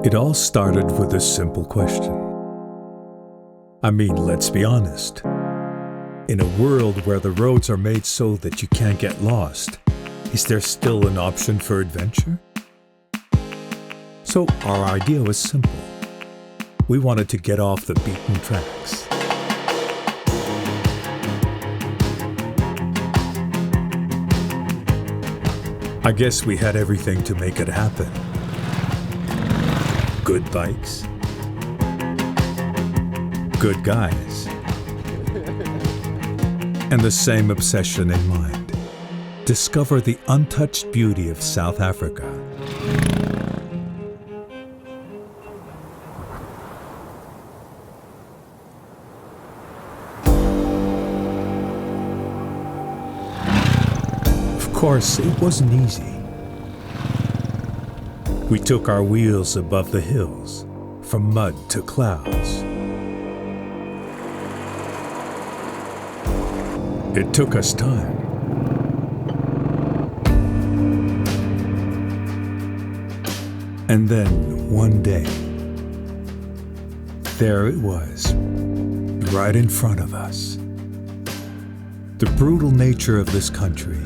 It all started with a simple question. I mean, let's be honest. In a world where the roads are made so that you can't get lost, is there still an option for adventure? So our idea was simple. We wanted to get off the beaten tracks. I guess we had everything to make it happen. Good bikes, good guys, and the same obsession in mind. Discover the untouched beauty of South Africa. Of course, it wasn't easy. We took our wheels above the hills, from mud to clouds. It took us time. And then, one day, there it was, right in front of us. The brutal nature of this country.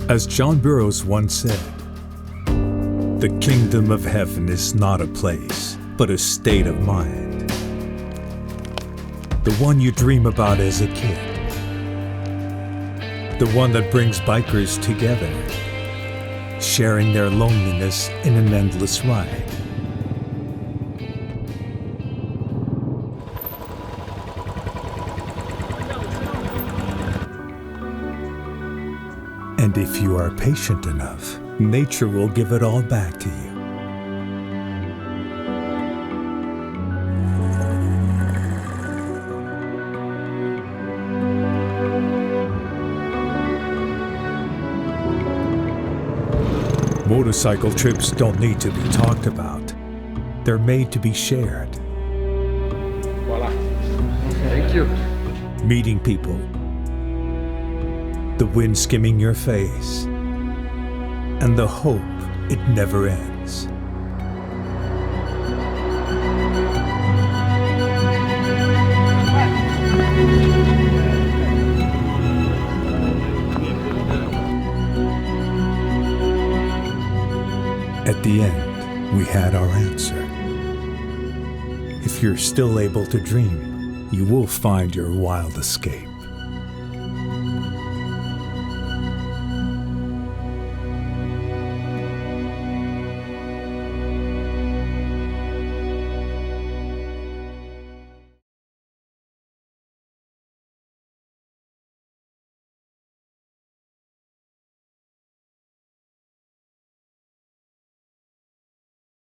As John Burroughs once said, the kingdom of heaven is not a place, but a state of mind. The one you dream about as a kid. The one that brings bikers together, sharing their loneliness in an endless ride. And if you are patient enough, nature will give it all back to you. Motorcycle trips don't need to be talked about. They're made to be shared. Voila. Thank you. Meeting people. The wind skimming your face, and the hope it never ends. At the end, we had our answer. If you're still able to dream, you will find your wild escape.